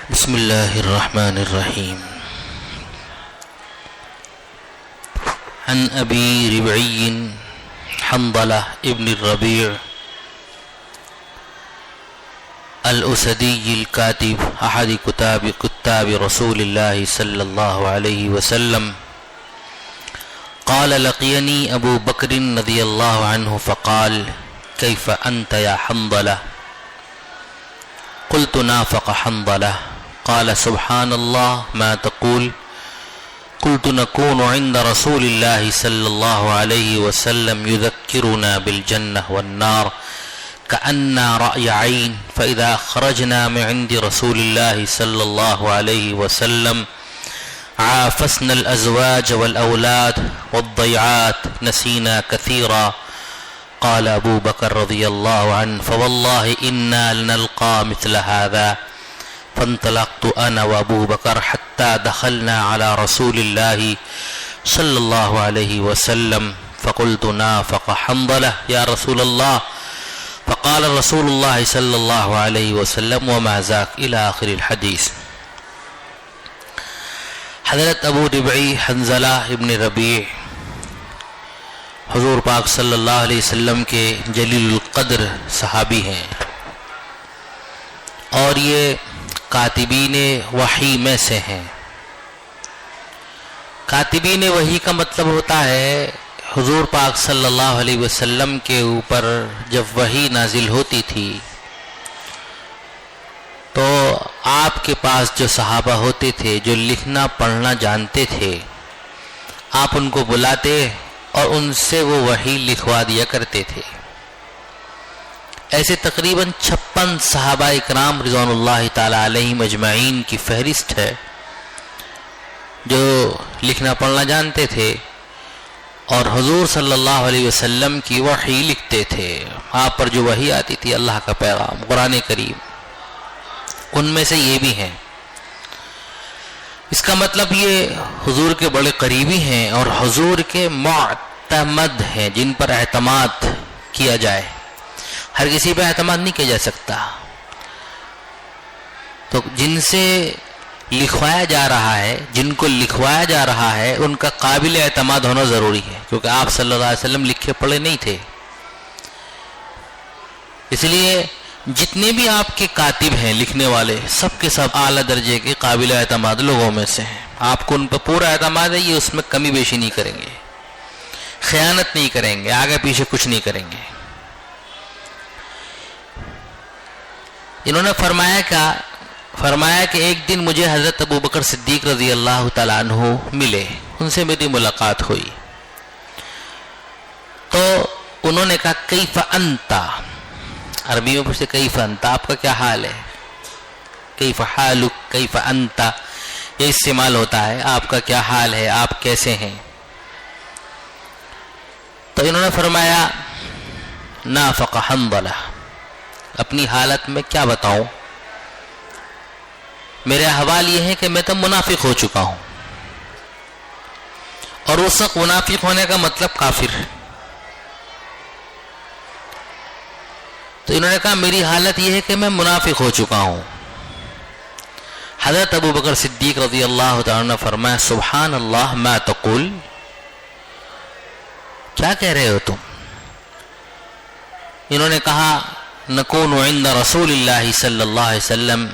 بسم الله الرحمن الرحيم. عن أبي ربعي حنظلة ابن الربيع الأسدي الكاتب أحد كتاب رسول الله صلى الله عليه وسلم قال لقيني أبو بكر رضي الله عنه فقال كيف أنت يا حنظلة؟ قلت نافق حنظلة. قال سبحان الله ما تقول؟ قلت نكون عند رسول الله صلى الله عليه وسلم يذكرنا بالجنة والنار كأننا رأي عين، فإذا خرجنا من عند رسول الله صلى الله عليه وسلم عافسنا الأزواج والأولاد والضيعات نسينا كثيرا. قال أبو بكر رضي الله عنه فوالله إنا لنلقى مثل هذا. فانطلقت أنا وأبو بكر حتى دخلنا على رسول الله صلى الله عليه وسلم فقلت نافق حنظلة يا رسول الله. فقال رسول الله صلى الله عليه وسلم وما ذاك إلى آخر الحديث. حضرت ابو ربعی حنظلہ ابن ربیع حضور پاک صلی اللہ علیہ وسلم کے جلیل القدر صحابی ہیں، اور یہ کاتبین وحی میں سے ہیں۔ کاتبین وحی کا مطلب ہوتا ہے حضور پاک صلی اللہ علیہ وسلم کے اوپر جب وحی نازل ہوتی تھی تو آپ کے پاس جو صحابہ ہوتے تھے جو لکھنا پڑھنا جانتے تھے، آپ ان کو بلاتے اور ان سے وہ وحی لکھوا دیا کرتے تھے۔ ایسے تقریباً 56 صحابہ اکرام رضوان اللہ تعالی علیہم اجمعین کی فہرست ہے جو لکھنا پڑھنا جانتے تھے اور حضور صلی اللہ علیہ وسلم کی وحی لکھتے تھے۔ آپ پر جو وحی آتی تھی اللہ کا پیغام قرآن کریم، ان میں سے یہ بھی ہیں۔ اس کا مطلب یہ حضور کے بڑے قریبی ہیں اور حضور کے معتمد ہیں، جن پر اعتماد کیا جائے۔ ہر کسی پہ اعتماد نہیں کیا جا سکتا، تو جن سے لکھوایا جا رہا ہے، جن کو لکھوایا جا رہا ہے، ان کا قابل اعتماد ہونا ضروری ہے، کیونکہ آپ صلی اللہ علیہ وسلم لکھے پڑھے نہیں تھے۔ اس لیے جتنے بھی آپ کے کاتب ہیں، لکھنے والے، سب کے سب اعلیٰ درجے کے قابل اعتماد لوگوں میں سے ہیں۔ آپ کو ان پر پورا اعتماد ہے، یہ اس میں کمی بیشی نہیں کریں گے، خیانت نہیں کریں گے، آگے پیچھے کچھ نہیں کریں گے۔ انہوں نے فرمایا کہ ایک دن مجھے حضرت ابو بکر صدیق رضی اللہ تعالیٰ عنہ ملے، ان سے میری ملاقات ہوئی تو انہوں نے کہا کیف انت، عربی میں پوچھتے کیف انت، آپ کا کیا حال ہے، کیف حالک، کیف انت، یہ استعمال ہوتا ہے آپ کا کیا حال ہے، آپ کیسے ہیں۔ تو انہوں نے فرمایا نافق حنظلہ، اپنی حالت میں کیا بتاؤں، میرے احوال یہ ہے کہ میں تو منافق ہو چکا ہوں، اور اس وقت منافق ہونے کا مطلب کافر۔ تو انہوں نے کہا میری حالت یہ ہے کہ میں منافق ہو چکا ہوں۔ حضرت ابو بکر صدیق رضی اللہ تعالیٰ نے فرمایا سبحان اللہ ما تقول، کیا کہہ رہے ہو تم؟ انہوں نے کہا نکون عند رسول اللہ صلی اللہ علیہ وسلم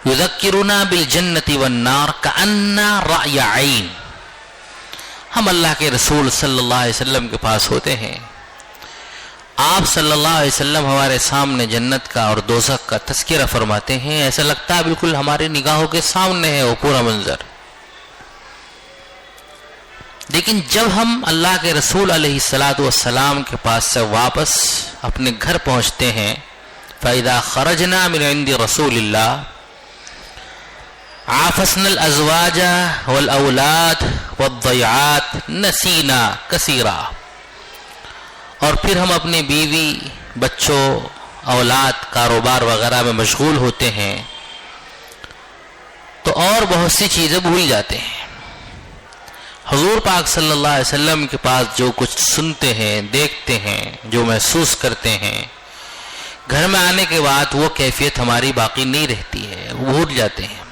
یذکرنا بالجنت والنار کأننا رأی عین، ہم اللہ کے رسول صلی اللہ علیہ وسلم کے پاس ہوتے ہیں، آپ صلی اللہ علیہ وسلم ہمارے سامنے جنت کا اور دوزخ کا تذکرہ فرماتے ہیں، ایسا لگتا ہے بالکل ہماری نگاہوں کے سامنے ہے وہ پورا منظر۔ لیکن جب ہم اللہ کے رسول علیہ الصلاۃ والسلام کے پاس سے واپس اپنے گھر پہنچتے ہیں، فَإِذَا خَرَجْنَا مِنْ عِنْدِ رَسُولِ اللَّهِ عَافَسْنَا الْأَزْوَاجَ وَالْأَوْلَادَ وَالضَّيْعَاتِ نَسِينَا كَثِيرًا، اور پھر ہم اپنی بیوی، بچوں، اولاد، کاروبار وغیرہ میں مشغول ہوتے ہیں تو اور بہت سی چیزیں بھول جاتے ہیں۔ حضور پاک صلی اللہ علیہ وسلم کے پاس جو کچھ سنتے ہیں، دیکھتے ہیں، جو محسوس کرتے ہیں، گھر میں آنے کے بعد وہ کیفیت ہماری باقی نہیں رہتی ہے، بھول جاتے ہیں.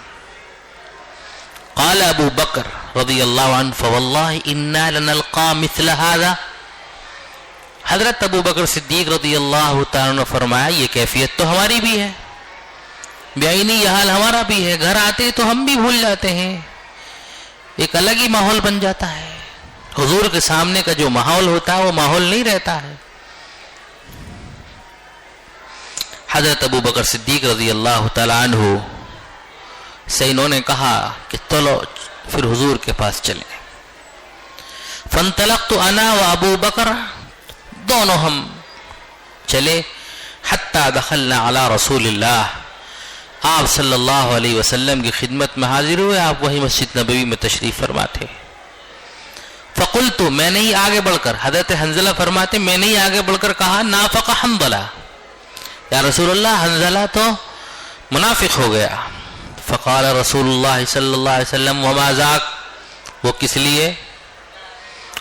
قال ابو بکر رضی اللہ عنہ فواللہ انا لنلقا مثل هذا. حضرت ابو بکر صدیق رضی اللہ تعالیٰ عنہ نے فرمایا یہ کیفیت تو ہماری بھی ہے، بعینی یہ حال ہمارا بھی ہے. گھر آتے تو ہم بھی بھول جاتے ہیں، ایک الگ ہی ماحول بن جاتا ہے. حضور کے سامنے کا جو ماحول ہوتا ہے وہ ماحول نہیں رہتا ہے. حضرت ابو بکر صدیق رضی اللہ تعالیٰ عنہ سے انہوں نے کہا کہ چلو پھر حضور کے پاس چلیں. فانطلقت انا و ابو بکر، دونوں ہم چلے. حتی دخلنا علی رسول اللہ، آپ صلی اللہ علیہ وسلم کی خدمت میں حاضر ہوئے. آپ وہی مسجد نبوی میں تشریف فرما تھے. فقلت، میں نے ہی آگے بڑھ کر، حضرت حنظلہ فرماتے میں نے ہی آگے بڑھ کر کہا نافق حنظلہ، یا رسول اللہ حنظلہ تو منافق ہو گیا. فقال رسول اللہ صلی اللہ علیہ وسلم وما ذاک، وہ کس لیے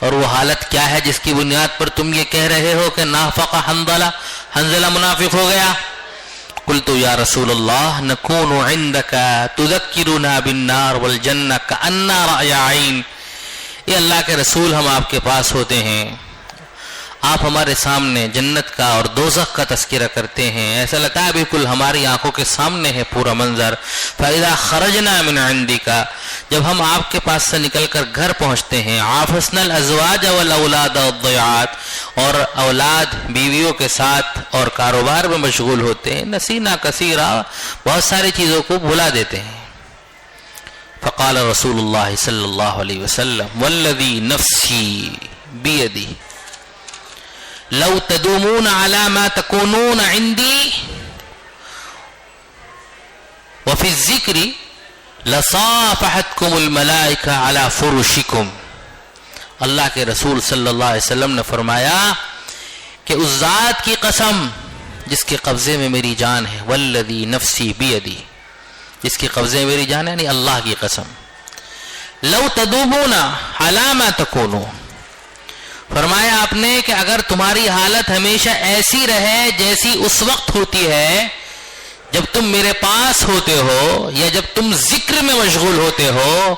اور وہ حالت کیا ہے جس کی بنیاد پر تم یہ کہہ رہے ہو کہ نافق حنظلہ، حنظلہ منافق ہو گیا. قلت یا رسول اللہ نکون عندک تذکرنا بالنار والجنہ کأننا رأی عین. یہ اللہ کے رسول ہم آپ کے پاس ہوتے ہیں، آپ ہمارے سامنے جنت کا اور دوزخ کا تذکرہ کرتے ہیں، ایسا لگتا ہے بالکل ہماری آنکھوں کے سامنے ہے پورا منظر. فَإِذَا خَرَجْنَا مِنْ عِنْدِكَ، جب ہم آپ کے پاس سے نکل کر گھر پہنچتے ہیں، عَافَسْنَا الْأَزْوَاجَ وَالْأَوْلَادَ وَالضَّيَعَاتِ، اور اولاد بیویوں کے ساتھ اور کاروبار میں مشغول ہوتے ہیں، نسینا کثیرا، بہت ساری چیزوں کو بھلا دیتے ہیں. فقال رسول اللہ صلی اللہ علیہ وسلم والذی نفسی بیدی لو تدومون على ما تكونون عندي وفي الذكر لصافحتكم الملائكة على فرشكم. اللہ کے رسول صلی اللہ علیہ وسلم نے فرمایا کہ اس ذات کی قسم جس کے قبضے میں میری جان ہے، والذی نفسی بیدی، جس کے قبضے میں میری جان ہے، یعنی اللہ کی قسم، لو تدومون على ما تكونون، فرمایا آپ نے کہ اگر تمہاری حالت ہمیشہ ایسی رہے جیسی اس وقت ہوتی ہے جب تم میرے پاس ہوتے ہو یا جب تم ذکر میں مشغول ہوتے ہو،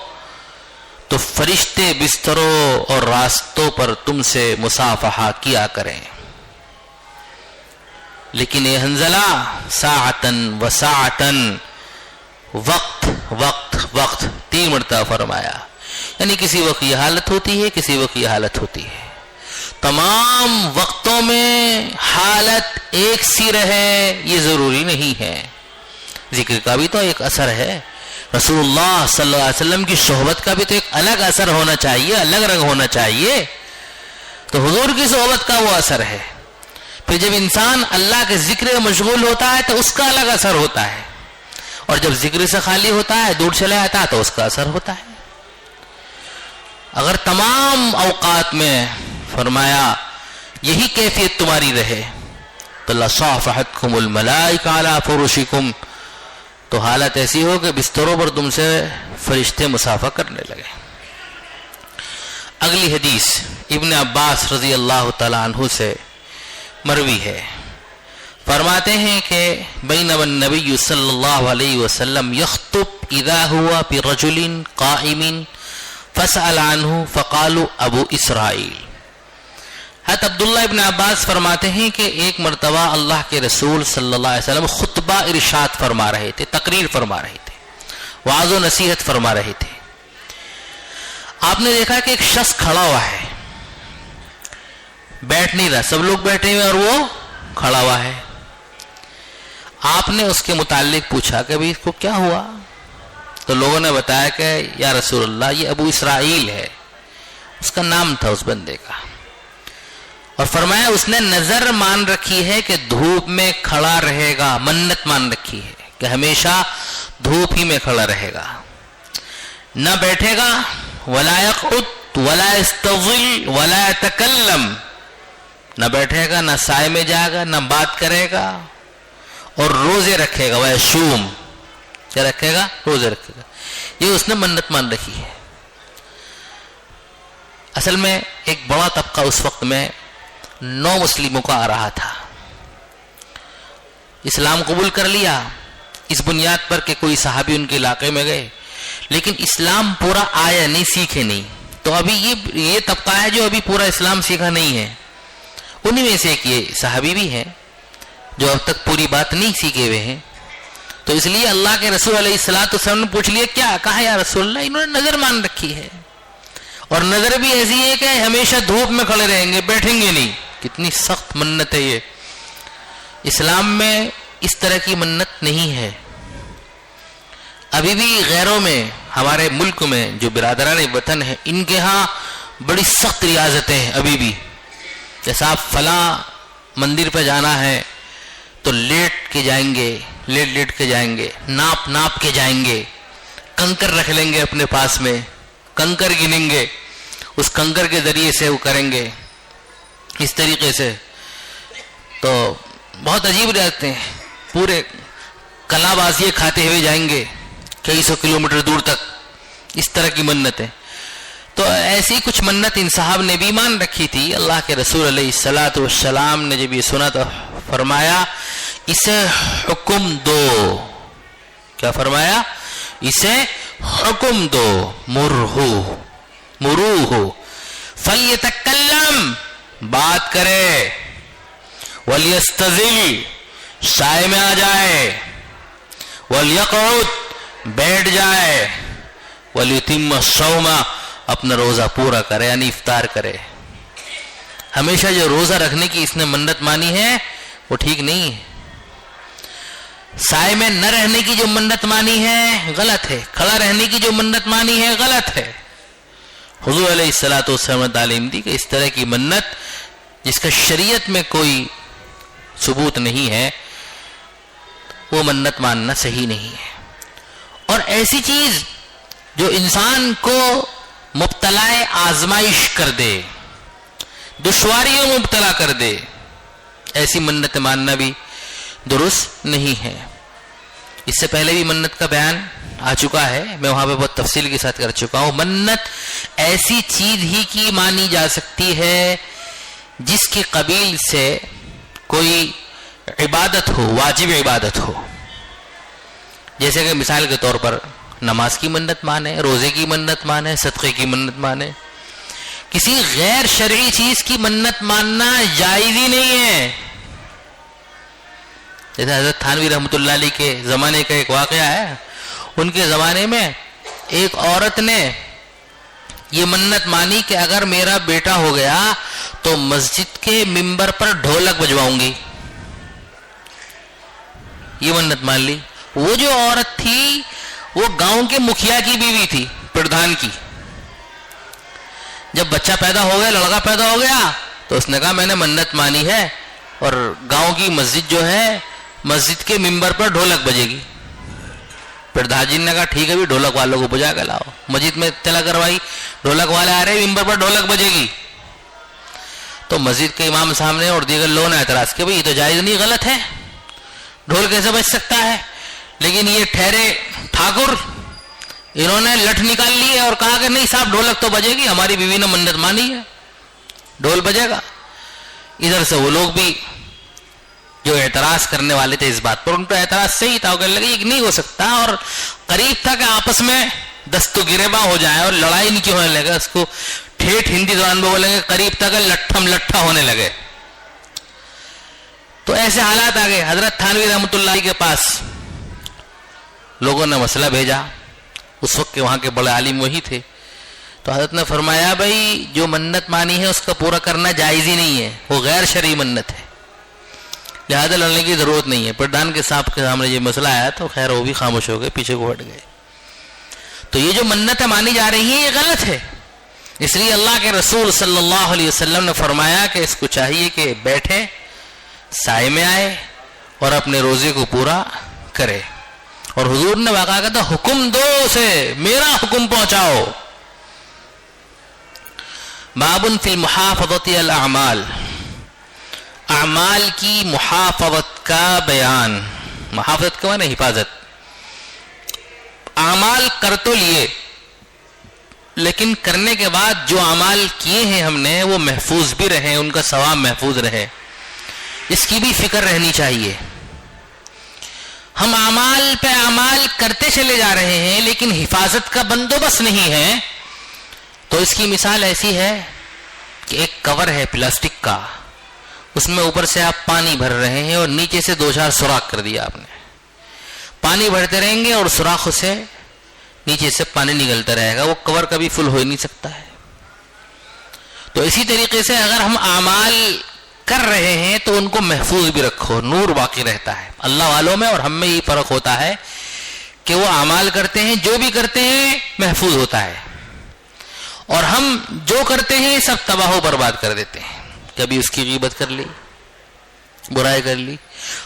تو فرشتے بستروں اور راستوں پر تم سے مصافحہ کیا کریں. لیکن یہ حنظلہ ساعتن و ساعتن، وقت وقت وقت، 3 مرتبہ فرمایا، یعنی کسی وقت یہ حالت ہوتی ہے، کسی وقت یہ حالت ہوتی ہے. تمام وقتوں میں حالت ایک سی رہے یہ ضروری نہیں ہے. ذکر کا بھی تو ایک اثر ہے، رسول اللہ صلی اللہ علیہ وسلم کی صحبت کا بھی تو ایک الگ اثر ہونا چاہیے، الگ رنگ ہونا چاہیے. تو حضور کی صحبت کا وہ اثر ہے. پھر جب انسان اللہ کے ذکر میں مشغول ہوتا ہے تو اس کا الگ اثر ہوتا ہے، اور جب ذکر سے خالی ہوتا ہے، دور چلا جاتا ہے، تو اس کا اثر ہوتا ہے. اگر تمام اوقات میں فرمایا یہی کیفیت تمہاری رہے تو لصافحتکم الملائکہ علی فرشکم، تو حالت ایسی ہو کہ بستروں پر تم سے فرشتے مصافحہ کرنے لگے. اگلی حدیث ابن عباس رضی اللہ تعالی عنہ سے مروی ہے. فرماتے ہیں کہ بینما النبی صلی اللہ علیہ وسلم یخطب اذا ہوا برجل قائم فسأل عنہ فقالوا ابو اسرائیل. حضرت عبداللہ ابن عباس فرماتے ہیں کہ ایک مرتبہ اللہ کے رسول صلی اللہ علیہ وسلم خطبہ ارشاد فرما رہے تھے، تقریر فرما رہے تھے، وعظ و نصیحت فرما رہے تھے. آپ نے دیکھا کہ ایک شخص کھڑا ہوا ہے، بیٹھ نہیں رہا، سب لوگ بیٹھے ہوئے اور وہ کھڑا ہوا ہے. آپ نے اس کے متعلق پوچھا کہ بھئی اس کو کیا ہوا؟ تو لوگوں نے بتایا کہ یا رسول اللہ یہ ابو اسرائیل ہے، اس کا نام تھا اس بندے کا، اور فرمایا اس نے نظر مان رکھی ہے کہ دھوپ میں کھڑا رہے گا، منت مان رکھی ہے کہ ہمیشہ دھوپ ہی میں کھڑا رہے گا، نہ بیٹھے گا، ولا یقعد ولا یستظل ولا یتکلم، نہ بیٹھے گا، نہ سائے میں جائے گا، نہ بات کرے گا، اور روزے رکھے گا. ویصوم، کیا رکھے گا؟ روزے رکھے گا. یہ اس نے منت مان رکھی ہے. اصل میں ایک بڑا طبقہ اس وقت میں نو مسلموں کا آ رہا تھا، اسلام قبول کر لیا، اس بنیاد پر کہ کوئی صحابی ان کے علاقے میں گئے، لیکن اسلام پورا آیا نہیں، سیکھے نہیں. تو ابھی یہ طبقہ ہے جو ابھی پورا اسلام سیکھا نہیں ہے. انہی میں سے ایک یہ صحابی بھی ہیں جو اب تک پوری بات نہیں سیکھے ہوئے ہیں. تو اس لیے اللہ کے رسول علیہ الصلوۃ والسلام نے پوچھ لیا، کیا کہا یا رسول اللہ؟ انہوں نے نظر مان رکھی ہے، اور نظر بھی ایسی ہے کہ ہمیشہ دھوپ میں کھڑے رہیں گے، بیٹھیں گے نہیں. کتنی سخت منت ہے یہ. اسلام میں اس طرح کی منت نہیں ہے. ابھی بھی غیروں میں، ہمارے ملک میں جو برادران وطن ہیں، ان کے ہاں بڑی سخت ریاضتیں ہیں ابھی بھی. جیسا آپ فلاں مندر پہ جانا ہے تو لیٹ کے جائیں گے، لیٹ کے جائیں گے، ناپ کے جائیں گے، کنکر رکھ لیں گے اپنے پاس میں، کنکر گنیں گے، اس کنکر کے ذریعے سے وہ کریں گے اس طریقے سے. تو بہت عجیب رہتے ہیں. پورے کلا بازی کھاتے ہوئے جائیں گے کئی سو کلومیٹر دور تک. اس طرح کی منتیں. تو ایسی کچھ منت ان صاحب نے بھی مان رکھی تھی. اللہ کے رسول علیہ الصلوۃ والسلام نے جب یہ سنا تو فرمایا اسے حکم دو. کیا فرمایا؟ اسے حکم دو. مروہ فلیتکلم، بات کرے، ولیستظل، سائے میں آ جائے، ولیقعد، بیٹھ جائے، ولیتم الصوم، اپنا روزہ پورا کرے، یعنی افطار کرے. ہمیشہ جو روزہ رکھنے کی اس نے منت مانی ہے وہ ٹھیک نہیں ہے. سائے میں نہ رہنے کی جو منت مانی ہے غلط ہے. کھڑا رہنے کی جو منت مانی ہے غلط ہے. حضور علیہ الصلوۃ والسلام نے تعلیم دی کہ اس طرح کی منت جس کا شریعت میں کوئی ثبوت نہیں ہے وہ منت ماننا صحیح نہیں ہے. اور ایسی چیز جو انسان کو مبتلا آزمائش کر دے، دشواریوں میں مبتلا کر دے، ایسی منت ماننا بھی درست نہیں ہے. اس سے پہلے بھی منت کا بیان آ چکا ہے، میں وہاں پہ بہت تفصیل کے ساتھ کر چکا ہوں. منت ایسی چیز ہی کی مانی جا سکتی ہے جس کے قبیل سے کوئی عبادت ہو، واجب عبادت ہو. جیسے کہ مثال کے طور پر نماز کی منت مانے، روزے کی منت مانے، صدقے کی منت مانے. کسی غیر شرعی چیز کی منت ماننا جائز ہی نہیں ہے. جیسے حضرت تھانوی رحمۃ اللہ علیہ کے زمانے کا ایک واقعہ ہے. ان کے زمانے میں ایک عورت نے یہ منت مانی کہ اگر میرا بیٹا ہو گیا تو مسجد کے ممبر پر ڈھولک بجواؤں گی. یہ منت مان لی. وہ جو عورت تھی وہ گاؤں کے مکھیا کی بیوی تھی، پردھان کی. جب بچہ پیدا ہو گیا، لڑکا پیدا ہو گیا، تو اس نے کہا میں نے منت مانی ہے اور گاؤں کی مسجد جو ہے، مسجد کے ممبر پر ڈھولک بجے گی. پردھان جی نے کہا ٹھیک ہے بھی، ڈھولک والوں کو بجا کے لاؤ. مسجد میں اطلاع کروائی، ڈھولک والے آ رہے، ممبر پر ڈھولک بجے گی. تو مسجد کے امام صاحب نے اور دیگر لوگوں نے اعتراض کیا بھائی یہ تو جائز نہیں، غلط ہے، ڈھول کیسے بج سکتا ہے. لیکن یہ ٹھہرے ٹھاکر، انہوں نے لٹھ نکال لی اور کہا کہ نہیں صاحب ڈھولک تو بجے گی، ہماری بیوی نے منت مانی ہے، ڈھول بجے گا. ادھر سے وہ لوگ بھی جو اعتراض کرنے والے تھے اس بات پر، ان کا اعتراض صحیح تھا. وہ کہنے لگے یہ نہیں ہو سکتا، اور قریب تھا کہ آپس میں دست و گریباں ہو جائے اور لڑائی نہیں ہونے لگے. اس کو ٹھیٹھ ہندی زبان میں بولیں گے، قریب تک لٹھم لٹھا ہونے لگے. تو ایسے حالات آ گئے. حضرت تھانوی رحمۃ اللہ کے پاس لوگوں نے مسئلہ بھیجا. اس وقت کے وہاں کے بڑے عالم وہی تھے. تو حضرت نے فرمایا بھائی جو منت مانی ہے اس کا پورا کرنا جائز ہی نہیں ہے، وہ غیر شرعی منت ہے، لہذا لڑنے کی ضرورت نہیں ہے. پردھان کے صاحب کے سامنے یہ مسئلہ آیا تو خیر وہ بھی خاموش ہو گئے، پیچھے کو ہٹ گئے. تو یہ جو منتیں مانی جا رہی ہیں یہ غلط ہے. اس لیے اللہ کے رسول صلی اللہ علیہ وسلم نے فرمایا کہ اس کو چاہیے کہ بیٹھے، سائے میں آئے اور اپنے روزے کو پورا کرے. اور حضور نے باقاعدہ حکم دو اسے، میرا حکم پہنچاؤ. باب فی المحافظۃ علی الاعمال، اعمال کی محافظت کا بیان. محافظت کا معنی حفاظت. اعمال کر تو لیے، لیکن کرنے کے بعد جو اعمال کیے ہیں ہم نے وہ محفوظ بھی رہے، ان کا ثواب محفوظ رہے، اس کی بھی فکر رہنی چاہیے. ہم اعمال پہ اعمال کرتے چلے جا رہے ہیں لیکن حفاظت کا بندوبست نہیں ہے. تو اس کی مثال ایسی ہے کہ ایک کور ہے پلاسٹک کا, اس میں اوپر سے آپ پانی بھر رہے ہیں اور نیچے سے 2-4 سوراخ کر دیا آپ نے. پانی بھرتے رہیں گے اور سوراخوں سے نیچے سے پانی نکلتا رہے گا, وہ کور کبھی فل ہو ہی نہیں سکتا ہے. تو اسی طریقے سے اگر ہم اعمال کر رہے ہیں تو ان کو محفوظ بھی رکھو, نور باقی رہتا ہے. اللہ والوں میں اور ہم میں یہ فرق ہوتا ہے کہ وہ اعمال کرتے ہیں, جو بھی کرتے ہیں محفوظ ہوتا ہے, اور ہم جو کرتے ہیں سب تباہ و برباد کر دیتے ہیں. کبھی اس کی غیبت کر لی, برائی کر لی.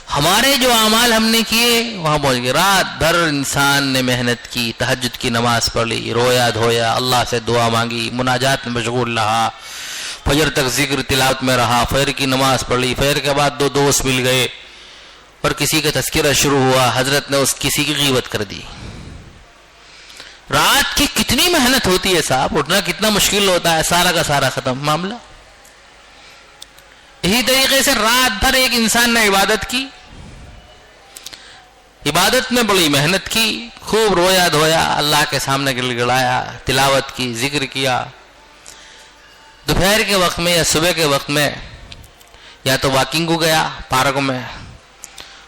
ہمارے جو اعمال ہم نے کیے وہاں پہنچ گئے. رات بھر انسان نے محنت کی, تہجد کی نماز پڑھ لی, رویا دھویا, اللہ سے دعا مانگی, مناجات میں مشغول رہا, فجر تک ذکر تلاوت میں رہا, فجر کی نماز پڑھ لی, فجر کے بعد 2 دوست مل گئے اور کسی کا تذکرہ شروع ہوا, حضرت نے کسی کی غیبت کر دی. رات کی کتنی محنت ہوتی ہے صاحب, اٹھنا کتنا مشکل ہوتا ہے, سارا کا سارا ختم معاملہ. اسی طریقے سے رات بھر ایک انسان نے عبادت کی, عبادت میں بڑی محنت کی, خوب رویا دھویا, اللہ کے سامنے گڑ گڑایا, تلاوت کی, ذکر کیا. دوپہر کے وقت میں یا صبح کے وقت میں یا تو واکنگ کو گیا پارک میں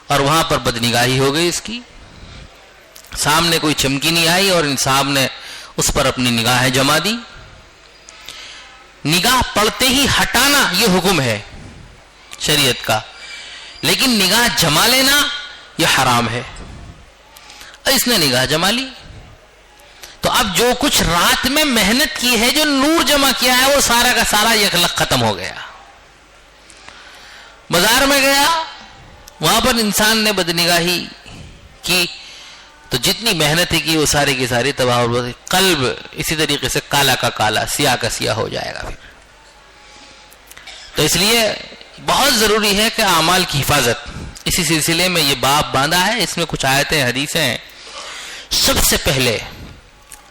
اور وہاں پر بدنگاہی ہو گئی اس کی, سامنے کوئی چمکی نہیں آئی اور انسان نے اس پر اپنی نگاہیں جما دی. نگاہ پڑتے ہی ہٹانا یہ حکم ہے شریعت کا, لیکن نگاہ جما لینا یہ حرام ہے. اس نے نگاہ جما لی تو اب جو کچھ رات میں محنت کی ہے, جو نور جمع کیا ہے, وہ سارا کا سارا یکلق ختم ہو گیا. بازار میں گیا, وہاں پر انسان نے بدنگاہی کی تو جتنی محنت کی وہ ساری کی ساری تباہ ہو گئی. قلب اسی طریقے سے کالا کا کالا, سیاہ کا سیاہ ہو جائے گا پھر. تو اس لیے بہت ضروری ہے کہ اعمال کی حفاظت. اسی سلسلے میں یہ باب باندھا ہے, اس میں کچھ آیتیں حدیثیں ہیں. سب سے پہلے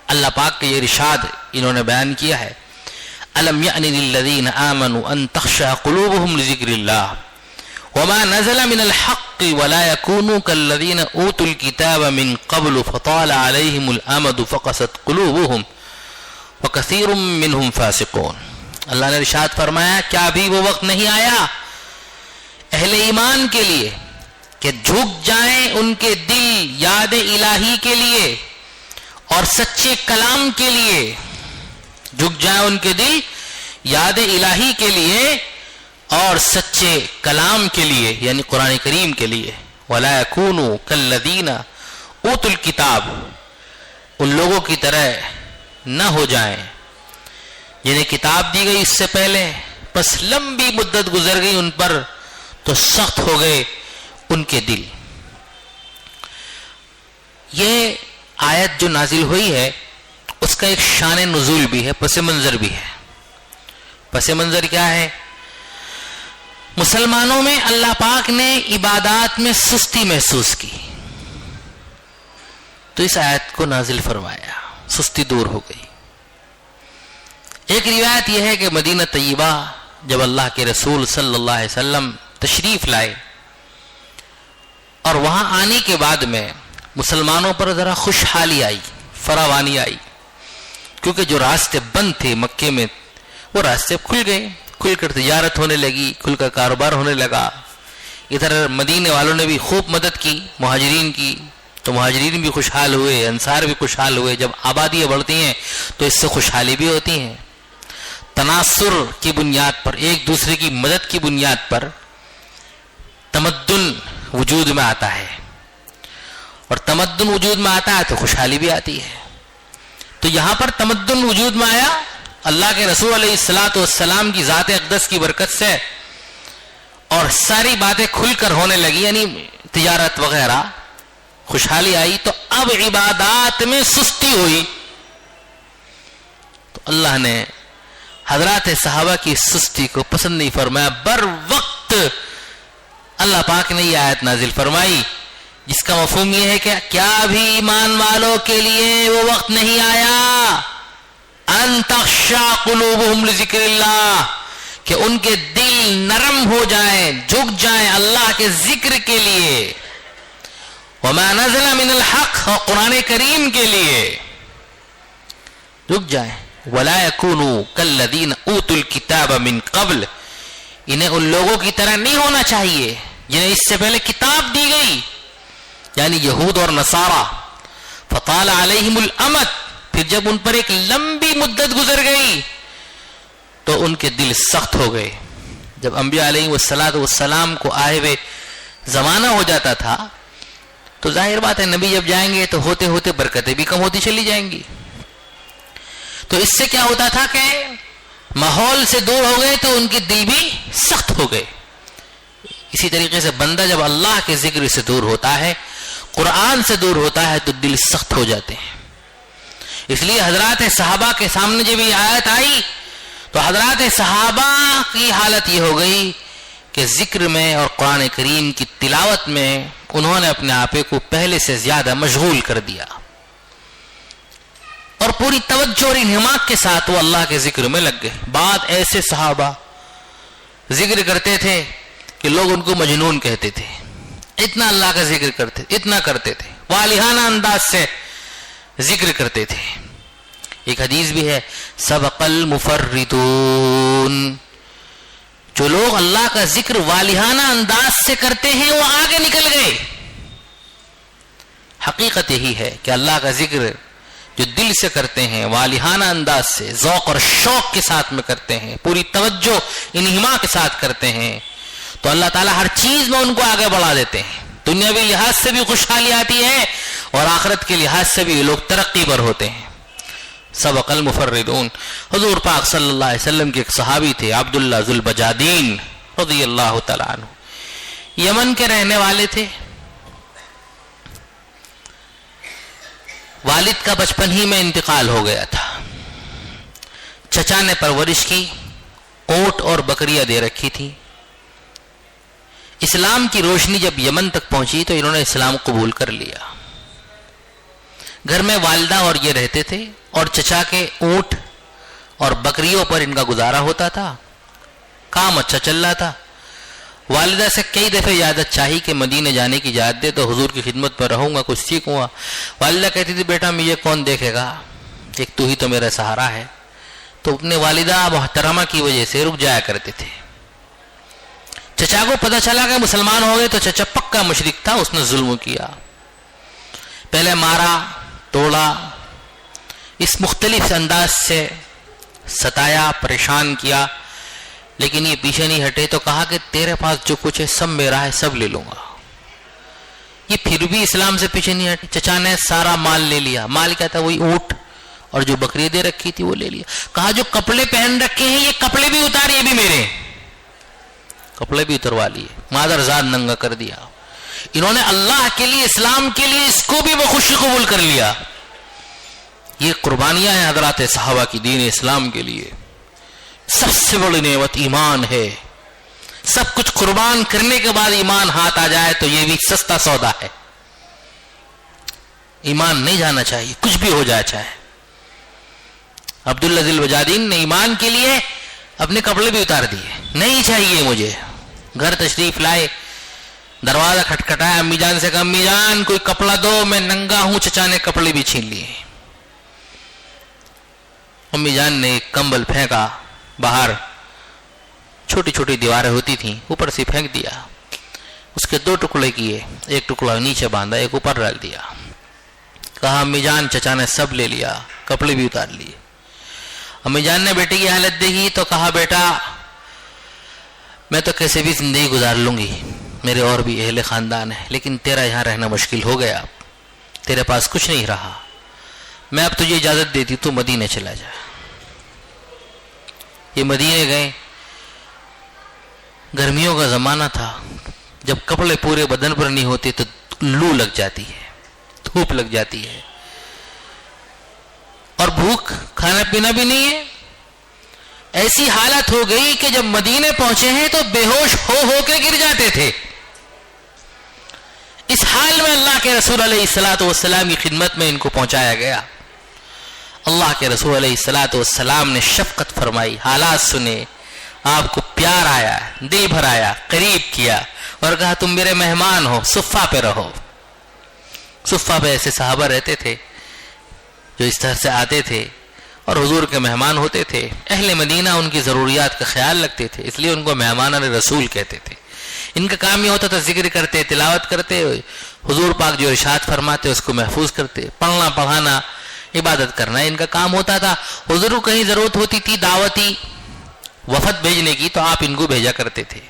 اللہ پاک کے یہ ارشاد انہوں نے بیان کیا ہے, الم یأن للذین آمنوا ان تخشع قلوبهم لذکر اللہ وما نزل من الحق ولا يكونوا كالذين اوتوا الكتاب من قبل فطال عليهم الامد فقست قلوبهم وكثير منهم فاسقون. اللہ نے ارشاد فرمایا کیا ابھی وہ وقت نہیں آیا اہل ایمان کے لیے کہ جھک جائیں ان کے دل یاد الہی کے لیے اور سچے کلام کے لیے, جھک جائیں ان کے دل یاد الہی کے لیے اور سچے کلام کے لیے, یعنی قرآن کریم کے لیے. وَلَا يَكُونُوا كَالَّذِينَ أُوتُوا الْكِتَابَ, ان لوگوں کی طرح نہ ہو جائیں جنہیں کتاب دی گئی اس سے پہلے, بس لمبی مدت گزر گئی ان پر تو سخت ہو گئے ان کے دل. یہ آیت جو نازل ہوئی ہے اس کا ایک شان نزول بھی ہے, پس منظر بھی ہے. پس منظر کیا ہے؟ مسلمانوں میں اللہ پاک نے عبادات میں سستی محسوس کی تو اس آیت کو نازل فرمایا, سستی دور ہو گئی. ایک روایت یہ ہے کہ مدینہ طیبہ جب اللہ کے رسول صلی اللہ علیہ وسلم تشریف لائے اور وہاں آنے کے بعد میں مسلمانوں پر ذرا خوشحالی آئی, فراوانی آئی, کیونکہ جو راستے بند تھے مکے میں وہ راستے کھل گئے, کھل کر تجارت ہونے لگی, کھل کر کاروبار ہونے لگا. ادھر مدینے والوں نے بھی خوب مدد کی مہاجرین کی, تو مہاجرین بھی خوشحال ہوئے, انصار بھی خوشحال ہوئے. جب آبادیاں بڑھتی ہیں تو اس سے خوشحالی بھی ہوتی ہیں. تناصر کی بنیاد پر, ایک دوسرے کی مدد کی بنیاد پر تمدن وجود میں آتا ہے, اور تمدن وجود میں آتا ہے تو خوشحالی بھی آتی ہے. تو یہاں پر تمدن وجود میں آیا اللہ کے رسول علیہ الصلوۃ والسلام کی ذات اقدس کی برکت سے, اور ساری باتیں کھل کر ہونے لگی, یعنی تجارت وغیرہ, خوشحالی آئی. تو اب عبادات میں سستی ہوئی تو اللہ نے حضرات صحابہ کی سستی کو پسند نہیں فرمایا. بر وقت اللہ پاک نے یہ آیت نازل فرمائی جس کا مفہوم یہ ہے کہ کیا ابھی ایمان والوں کے لیے وہ وقت نہیں آیا ان تخشع قلوبہم لذکر اللہ, کہ ان کے دل نرم ہو جائیں, جھک جائیں اللہ کے ذکر کے لیے. وما نزل من الحق، اور قرآن کریم کے لیے رک جائیں. ولا يكونوا كالذين اوتوا الكتاب من قبل، انہیں ان لوگوں کی طرح نہیں ہونا چاہیے جنہیں اس سے پہلے کتاب دی گئی، یعنی یہود اور نصارہ. فطال علیہم الامد، پھر جب ان پر ایک لمبی مدت گزر گئی تو ان کے دل سخت ہو گئے. جب انبیاء علیہ السلام کو آئے ہوئے زمانہ ہو جاتا تھا تو ظاہر بات ہے نبی جب جائیں گے تو ہوتے ہوتے برکتیں بھی کم ہوتی چلی جائیں گی. تو اس سے کیا ہوتا تھا کہ ماحول سے دور ہو گئے تو ان کے دل بھی سخت ہو گئے. اسی طریقے سے بندہ جب اللہ کے ذکر سے دور ہوتا ہے، قرآن سے دور ہوتا ہے، تو دل سخت ہو جاتے ہیں. اس لیے حضرات صحابہ کے سامنے جب یہ آیت آئی تو حضرات صحابہ کی حالت یہ ہو گئی کہ ذکر میں اور قرآن کریم کی تلاوت میں انہوں نے اپنے آپ کو پہلے سے زیادہ مشغول کر دیا، اور پوری توجہ اور انہماک کے ساتھ وہ اللہ کے ذکر میں لگ گئے. بعد ایسے صحابہ ذکر کرتے تھے کہ لوگ ان کو مجنون کہتے تھے، اتنا اللہ کا ذکر کرتے، اتنا کرتے تھے، والہانہ انداز سے ذکر کرتے تھے. ایک حدیث بھی ہے، سبق المفردون، جو لوگ اللہ کا ذکر والہانہ انداز سے کرتے ہیں وہ آگے نکل گئے. حقیقت یہی ہے کہ اللہ کا ذکر جو دل سے کرتے ہیں، والہانہ انداز سے، ذوق اور شوق کے ساتھ میں کرتے ہیں، پوری توجہ انہما کے ساتھ کرتے ہیں، تو اللہ تعالیٰ ہر چیز میں ان کو آگے بڑھا دیتے ہیں. دنیاوی لحاظ سے بھی خوشحالی آتی ہے اور آخرت کے لحاظ سے بھی لوگ ترقی پر ہوتے ہیں. سبق المفردون. حضور پاک صلی اللہ علیہ وسلم کے ایک صحابی تھے، عبداللہ ذو البجادین رضی اللہ تعالیٰ عنہ، یمن کے رہنے والے تھے. والد کا بچپن ہی میں انتقال ہو گیا تھا. چچا نے پرورش کی، اونٹ اور بکریاں دے رکھی تھی. اسلام کی روشنی جب یمن تک پہنچی تو انہوں نے اسلام قبول کر لیا. گھر میں والدہ اور یہ رہتے تھے، اور چچا کے اونٹ اور بکریوں پر ان کا گزارا ہوتا تھا. کام اچھا چل رہا تھا. والدہ سے کئی دفعہ اجازت چاہی کہ مدینہ جانے کی اجازت دے تو حضور کی خدمت میں رہوں گا، کچھ سیکھوں گا. والدہ کہتی تھی بیٹا مجھے کون دیکھے گا، ایک تو ہی تو میرا سہارا ہے. تو اپنے والدہ محترمہ کی وجہ سے رک جایا کرتے تھے. چچا کو پتہ چلا کہ مسلمان ہو گئے تو چچا پکا مشرک تھا، اس نے ظلم کیا. پہلے مارا، توڑا، اس مختلف انداز سے ستایا، پریشان کیا، لیکن یہ پیچھے نہیں ہٹے. تو کہا کہ تیرے پاس جو کچھ ہے سب میرا ہے، سب لے لوں گا. یہ پھر بھی اسلام سے پیچھے نہیں ہٹے. چچا نے سارا مال لے لیا. مال کیا تھا؟ وہی اونٹ اور جو بکری دے رکھی تھی وہ لے لیا. کہا جو کپڑے پہن رکھے ہیں یہ کپڑے بھی اتار، یہ بھی میرے. کپڑے بھی اتروا لیے، مادر زاد ننگا کر دیا. انہوں نے اللہ کے لیے، اسلام کے لیے اس کو بھی بخوشی قبول کر لیا. یہ قربانیاں ہیں حضرات صحابہ کی دین اسلام کے لیے. سب سے بڑی نعمت ایمان ہے. سب کچھ قربان کرنے کے بعد ایمان ہاتھ آ جائے تو یہ بھی سستا سودا ہے. ایمان نہیں جانا چاہیے، کچھ بھی ہو جائے چاہے. عبداللہ ذو البجادین نے ایمان کے لیے اپنے کپڑے بھی اتار دیے. نہیں چاہیے مجھے. گھر تشریف لائے، دروازہ کھٹکھٹایا، امی جان سے کہا امی جان کوئی کپڑا دو، میں ننگا ہوں. چچا نے کپڑے بھی چھین لیے. امی جان نے ایک کمبل پھینکا باہر، چھوٹی چھوٹی دیواریں ہوتی تھیں، اوپر سے پھینک دیا. اس کے 2 ٹکڑے کیے، ایک ٹکڑا نیچے باندھا، ایک اوپر ڈال دیا. کہا امی جان چچا نے سب لے لیا، کپڑے بھی اتار لیے. امی جان نے بیٹے کی حالت دیکھی تو کہا بیٹا میں تو کیسے بھی زندگی گزار لوں گی، میرے اور بھی اہل خاندان ہیں، لیکن تیرا یہاں رہنا مشکل ہو گیا. تیرے پاس کچھ نہیں رہا. میں اب تجھے اجازت دیتی تو مدینے چلا جا. یہ مدینے گئے. گرمیوں کا زمانہ تھا، جب کپڑے پورے بدن پر نہیں ہوتے تو لو لگ جاتی ہے، دھوپ لگ جاتی ہے، اور بھوک، کھانا پینا بھی نہیں ہے. ایسی حالت ہو گئی کہ جب مدینے پہنچے ہیں تو بے ہوش ہو کے گر جاتے تھے. اس حال میں اللہ کے رسول علیہ الصلوۃ والسلام کی خدمت میں ان کو پہنچایا گیا. اللہ کے رسول علیہ الصلوۃ والسلام نے شفقت فرمائی، حالات سنے، آپ کو پیار آیا، دل بھر آیا، قریب کیا اور کہا تم میرے مہمان ہو، صفہ پہ رہو. صفہ پہ ایسے صحابہ رہتے تھے جو اس طرح سے آتے تھے اور حضور کے مہمان ہوتے تھے. اہل مدینہ ان کی ضروریات کا خیال رکھتے تھے، اس لیے ان کو مہمان رسول کہتے تھے. ان کا کام یہ ہوتا تھا ذکر کرتے، تلاوت کرتے، حضور پاک جو ارشاد فرماتے اس کو محفوظ کرتے، پڑھنا پڑھانا عبادت کرنا ان کا کام ہوتا تھا. حضور کو کہیں ضرورت ہوتی تھی دعوتی وفد بھیجنے کی تو آپ ان کو بھیجا کرتے تھے،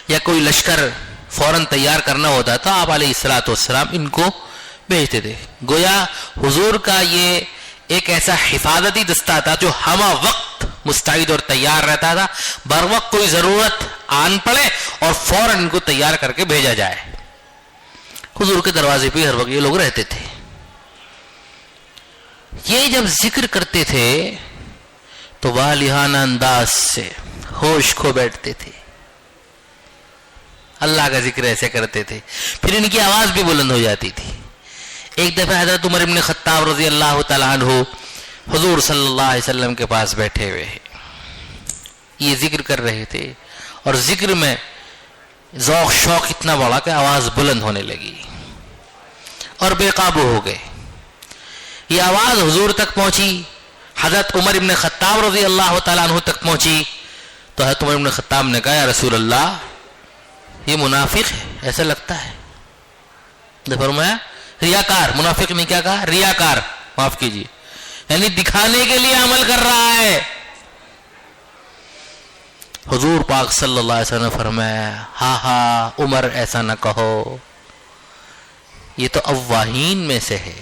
یا کوئی لشکر فوراً تیار کرنا ہوتا تو آپ علیہ الصلوۃ والسلام ان کو بھیجتے تھے. گویا حضور کا یہ ایک ایسا حفاظتی دستہ تھا جو ہمہ وقت مستعد اور تیار رہتا تھا، بر وقت کوئی ضرورت آن پڑے اور فوراً ان کو تیار کر کے بھیجا جائے. حضور کے دروازے پہ ہر وقت یہ لوگ رہتے تھے. یہ جب ذکر کرتے تھے تو والہانہ انداز سے ہوش کھو بیٹھتے تھے، اللہ کا ذکر ایسے کرتے تھے، پھر ان کی آواز بھی بلند ہو جاتی تھی. ایک دفعہ حضرت عمر بن خطاب رضی اللہ تعالیٰ عنہ حضور صلی اللہ علیہ وسلم کے پاس بیٹھے ہوئے ہیں، یہ ذکر کر رہے تھے اور ذکر میں ذوق شوق اتنا بڑا کہ آواز بلند ہونے لگی اور بے قابو ہو گئے. یہ آواز حضور تک پہنچی، حضرت عمر بن خطاب رضی اللہ تعالیٰ عنہ تک پہنچی تو حضرت عمر بن خطاب نے کہا یا رسول اللہ یہ منافق ہے ایسا لگتا ہے. نے فرمایا ریاکار، منافق نے کیا کہا؟ ریاکار، معاف کیجیے، یعنی دکھانے کے لیے عمل کر رہا ہے. حضور پاک صلی اللہ علیہ وسلم نے فرمایا ہاں ہاں عمر ایسا نہ کہو، یہ تو اواہین میں سے ہے.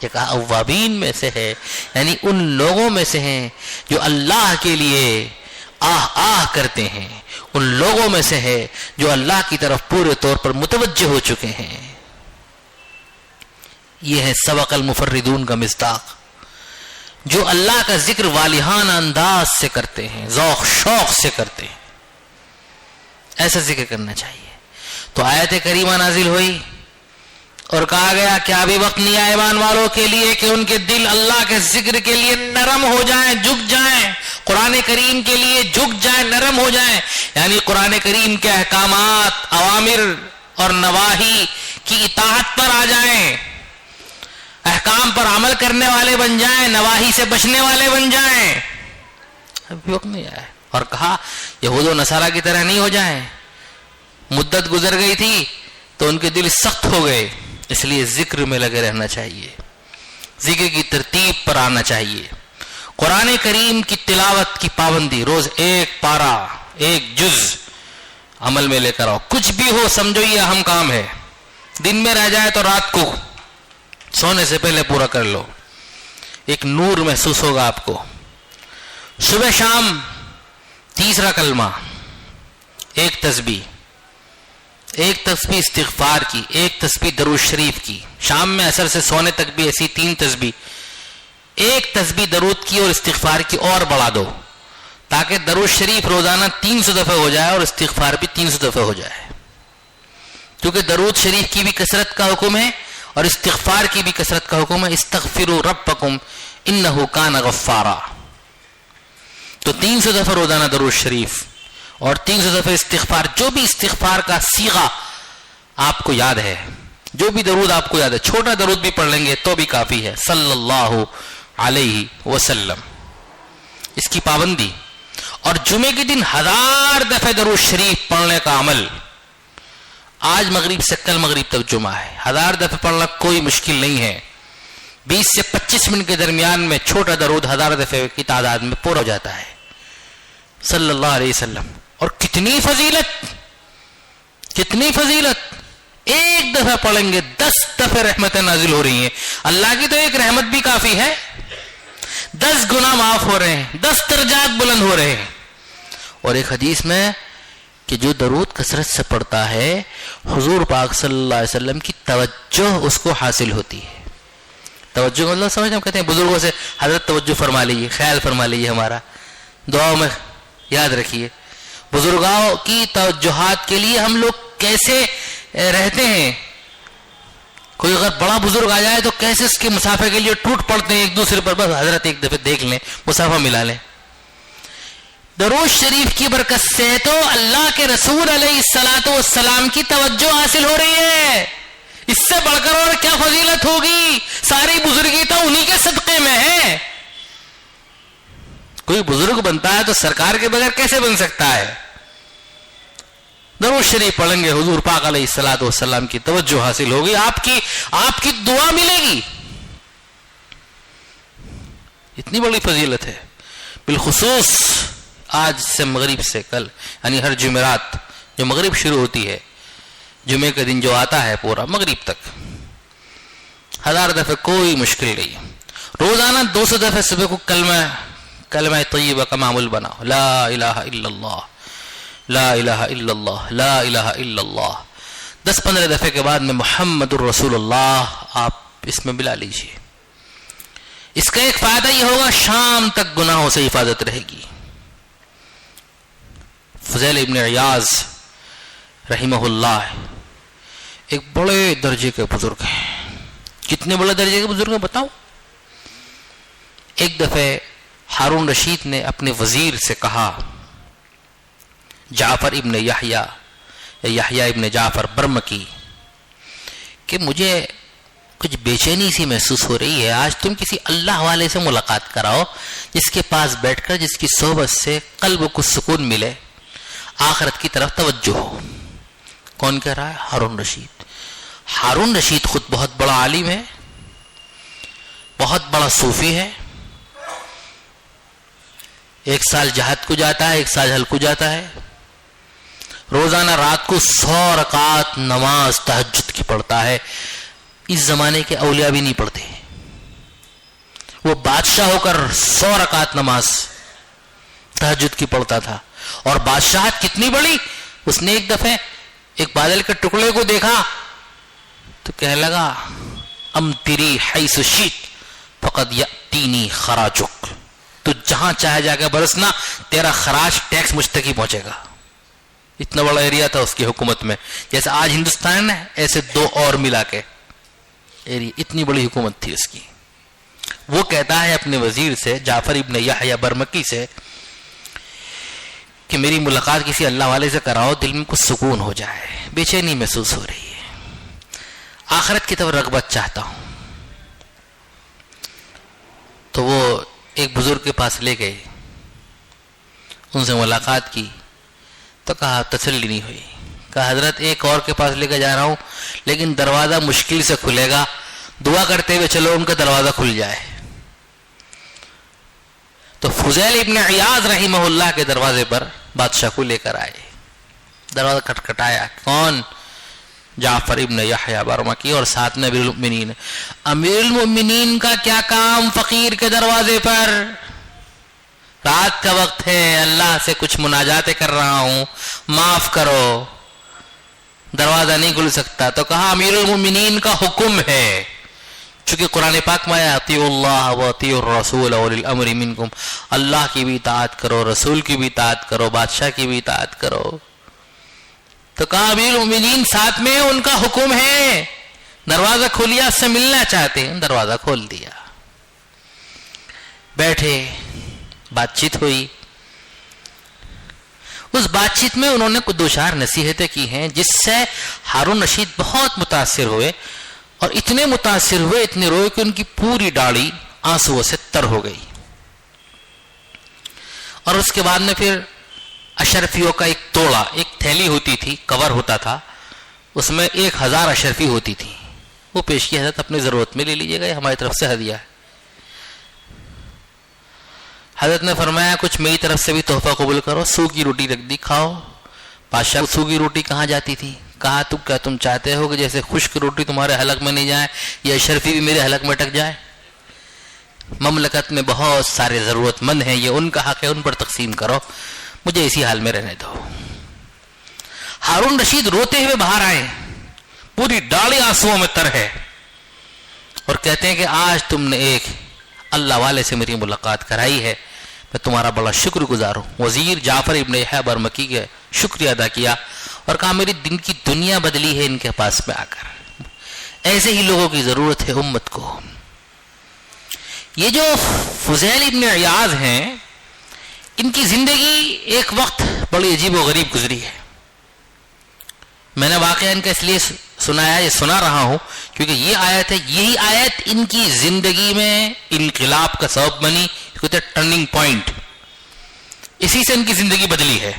یہ کہا اوابین میں سے ہے، یعنی ان لوگوں میں سے ہیں جو اللہ کے لیے آہ آہ کرتے ہیں، ان لوگوں میں سے ہے جو اللہ کی طرف پورے طور پر متوجہ ہو چکے ہیں. یہ ہے سبق المفردون کا مصداق، جو اللہ کا ذکر والہانہ انداز سے کرتے ہیں، ذوق شوق سے کرتے ہیں. ایسا ذکر کرنا چاہیے. تو آیت کریمہ نازل ہوئی اور کہا گیا کہ ابھی وقت نہیں آئے ایمان والوں کے لیے کہ ان کے دل اللہ کے ذکر کے لیے نرم ہو جائیں، جھک جائیں، قرآن کریم کے لیے جھک جائیں، نرم ہو جائیں، یعنی قرآن کریم کے احکامات، اوامر اور نواہی کی اطاعت پر آ جائیں، احکام پر عمل کرنے والے بن جائیں، نواہی سے بچنے والے بن جائیں. ابھی وقت نہیں آیا. اور کہا یہود و نصارہ کی طرح نہیں ہو جائیں، مدت گزر گئی تھی تو ان کے دل سخت ہو گئے، اس لیے ذکر میں لگے رہنا چاہیے، ذکر کی ترتیب پر آنا چاہیے. قرآن کریم کی تلاوت کی پابندی، روز ایک پارہ ایک جز عمل میں لے کر آؤ. کچھ بھی ہو سمجھو یہ اہم کام ہے، دن میں رہ جائے تو رات کو سونے سے پہلے پورا کر لو، ایک نور محسوس ہوگا آپ کو. صبح شام تیسرا کلمہ، ایک تسبیح استغفار کی، ایک تسبیح درود شریف کی. شام میں عصر سے سونے تک بھی ایسی 3 تسبیح، ایک تسبیح درود کی اور استغفار کی اور بڑھا دو تاکہ درود شریف روزانہ 300 دفعہ ہو جائے اور استغفار بھی 300 دفعہ ہو جائے. کیونکہ درود شریف کی بھی کثرت کا حکم ہے اور استغفار کی بھی کثرت کا حکم ہے. استغفروا ربکم انہ کان غفارا. تو 300 دفعہ روزانہ درود شریف اور 300 دفعہ استغفار. جو بھی استغفار کا صیغہ آپ کو یاد ہے، جو بھی درود آپ کو یاد ہے، چھوٹا درود بھی پڑھ لیں گے تو بھی کافی ہے، صلی اللہ علیہ وسلم. اس کی پابندی. اور جمعے کے دن 1000 دفعہ درود شریف پڑھنے کا عمل. آج مغرب سے کل مغرب تک جمعہ ہے، 1000 دفعہ پڑھنا کوئی مشکل نہیں ہے. 20 سے 25 منٹ کے درمیان میں چھوٹا درود 1000 دفعہ کی تعداد میں پورا ہو جاتا ہے، صلی اللہ علیہ وسلم. اور کتنی فضیلت، ایک دفعہ پڑھیں گے 10 دفعہ رحمتیں نازل ہو رہی ہیں. اللہ کی تو ایک رحمت بھی کافی ہے، 10 گناہ معاف ہو رہے ہیں، 10 درجات بلند ہو رہے ہیں. اور ایک حدیث میں کہ جو درود کثرت سے پڑھتا ہے حضور پاک صلی اللہ علیہ وسلم کی توجہ اس کو حاصل ہوتی ہے. توجہ مطلب سمجھ، ہم کہتے ہیں بزرگوں سے حضرت توجہ فرما لیجیے، خیال فرما لیجیے، ہمارا دعاؤں میں یاد رکھیے. بزرگوں کی توجہات کے لیے ہم لوگ کیسے رہتے ہیں. کوئی اگر بڑا بزرگ آ جائے تو کیسے اس کے مسافہ کے لیے ٹوٹ پڑتے ہیں ایک دوسرے پر، بس حضرت ایک دفعہ دیکھ لیں، مسافہ ملا لیں. درود شریف کی برکت سے تو اللہ کے رسول علیہ الصلوۃ والسلام کی توجہ حاصل ہو رہی ہے. اس سے بڑھ کر اور کیا فضیلت ہوگی؟ ساری بزرگی تو انہی کے صدقے میں ہے. کوئی بزرگ بنتا ہے تو سرکار کے بغیر کیسے بن سکتا ہے؟ درود شریف پڑھیں گے، حضور پاک علیہ الصلوۃ والسلام کی توجہ حاصل ہوگی، آپ کی دعا ملے گی. اتنی بڑی فضیلت ہے. بالخصوص آج سے مغرب سے کل، یعنی ہر جمعرات جو مغرب شروع ہوتی ہے، جمعے کا دن جو آتا ہے پورا مغرب تک 1000 دفعہ کوئی مشکل نہیں. روزانہ 200 دفعہ صبح کو کلمہ طیبہ کا معمول بناؤ، لا الہ الا اللہ، لا الہ الا اللہ، لا الہ الا اللہ. 10-15 دفعے کے بعد میں محمد الرسول اللہ آپ اس میں ملا لیجئے. اس کا ایک فائدہ یہ ہوگا، شام تک گناہوں سے حفاظت رہے گی. فضیل ابن عیاض رحمہ اللہ ایک بڑے درجے کے بزرگ ہیں. کتنے بڑے درجے کے بزرگ ہیں بتاؤ؟ ایک دفعہ ہارون رشید نے اپنے وزیر سے کہا، جعفر ابن یحییٰ ابن جعفر برمکی، کہ مجھے کچھ بے چینی سی محسوس ہو رہی ہے. آج تم کسی اللہ والے سے ملاقات کراؤ جس کے پاس بیٹھ کر، جس کی صحبت سے قلب کو سکون ملے، آخرت کی طرف توجہ ہو. کون کہہ رہا ہے؟ ہارون رشید. ہارون رشید خود بہت بڑا عالم ہے، بہت بڑا صوفی ہے. ایک سال جہاد کو جاتا ہے، ایک سال حل کو جاتا ہے. روزانہ رات کو 100 رکعت نماز تہجد کی پڑھتا ہے. اس زمانے کے اولیاء بھی نہیں پڑھتے. وہ بادشاہ ہو کر 100 رکعت نماز تہجد کی پڑھتا تھا. اور بادشاہت کتنی بڑی، اس نے ایک دفعہ ایک بادل کے ٹکڑے کو دیکھا تو کہنے لگا، امطری حیث شئت فقد یأتینی خراجک، تو جہاں چاہے جا کے برسنا، تیرا خراج ٹیکس مجھ تک ہی پہنچے گا. اتنا بڑا ایریا تھا اس کی حکومت میں، جیسے آج ہندوستان ہے ایسے 2 اور ملا کے ایریا. اتنی بڑی حکومت تھی اس کی. وہ کہتا ہے اپنے وزیر سے، جعفر ابن یحییٰ برمکی سے، کہ میری ملاقات کسی اللہ والے سے کراؤ، دل میں کچھ سکون ہو جائے، بے چینی محسوس ہو رہی ہے، آخرت کی طرف رغبت چاہتا ہوں. تو وہ ایک بزرگ کے پاس لے گئے، ان سے ملاقات کی تو کہا، تسلی نہیں ہوئی. کہا حضرت ایک اور کے پاس لے کے جا رہا ہوں، لیکن دروازہ مشکل سے کھلے گا، دعا کرتے ہوئے چلو ان کا دروازہ کھل جائے. تو فضیل ابن عیاض رحمہ اللہ کے دروازے پر بادشاہ کو لے کر آئے. دروازہ کھٹکھٹایا، کون؟ جعفر ابن یحییٰ برمکی، اور ساتھ میں امیر المؤمنین. امیر المؤمنین کا کیا کام فقیر کے دروازے پر؟ رات کا وقت ہے، اللہ سے کچھ مناجاتیں کر رہا ہوں، معاف کرو. دروازہ نہیں کھل سکتا. تو کہا امیر المؤمنین کا حکم ہے، چونکہ قرآن پاک میں اطیعوا اللہ واطیعوا الرسول واولی الامر منکم، اللہ کی بھی اطاعت کرو، رسول کی بھی اطاعت کرو، بادشاہ کی بھی اطاعت کرو. تو کہا امیر المؤمنین ساتھ میں ان کا حکم ہے. دروازہ کھولیا، اس سے ملنا چاہتے ہیں، دروازہ کھول دیا. بیٹھے، بات چیت ہوئی. اس بات چیت میں انہوں نے کچھ 2-4 نصیحتیں کی ہیں جس سے ہارون رشید بہت متاثر ہوئے، اور اتنے متاثر ہوئے، اتنے روئے کہ ان کی پوری داڑھی آنسوؤں سے تر ہو گئی. اور اس کے بعد میں پھر اشرفیوں کا ایک توڑا، ایک تھیلی ہوتی تھی، کور ہوتا تھا، اس میں 1000 اشرفی ہوتی تھی. وہ پیش کی، حضرت اپنی ضرورت میں لے لیجیے گا، ہماری طرف سے ہدیہ ہے. حضرت نے فرمایا کچھ میری طرف سے بھی تحفہ قبول کرو. سو کی روٹی رکھ دی، کھاؤ. بادشاہ سو کی روٹی کہاں جاتی تھی؟ کہا کیا تم چاہتے ہو کہ جیسے خشک روٹی تمہارے حلق میں نہیں جائے، یہ اشرفی بھی میرے حلق میں ٹک جائے؟ مملکت میں بہت سارے ضرورت مند ہیں، یہ ان کا حق ہے، ان پر تقسیم کرو، مجھے اسی حال میں رہنے دو. ہارون رشید روتے ہوئے باہر آئے، پوری داڑھی آنسوؤں میں تر ہے، اور کہتے ہیں کہ آج تم نے ایک اللہ والے سے میری ملاقات کرائی ہے، میں تمہارا بڑا شکر گزار ہوں. وزیر جعفر ابن یحییٰ برمکی کے شکریہ ادا کیا اور کہا میری دن کی دنیا بدلی ہے ان کے پاس میں آ کر. ایسے ہی لوگوں کی ضرورت ہے امت کو. یہ جو فضیل ابن عیاض ہیں، ان کی زندگی ایک وقت بڑی عجیب و غریب گزری ہے. میں نے واقعہ ان کا اس لیے سنایا، یہ سنا رہا ہوں کیونکہ یہ آیت ہے، یہی آیت ان کی زندگی میں انقلاب کا سبب بنی، کہتے ہیں ٹرننگ پوائنٹ، اسی سے ان کی زندگی بدلی ہے۔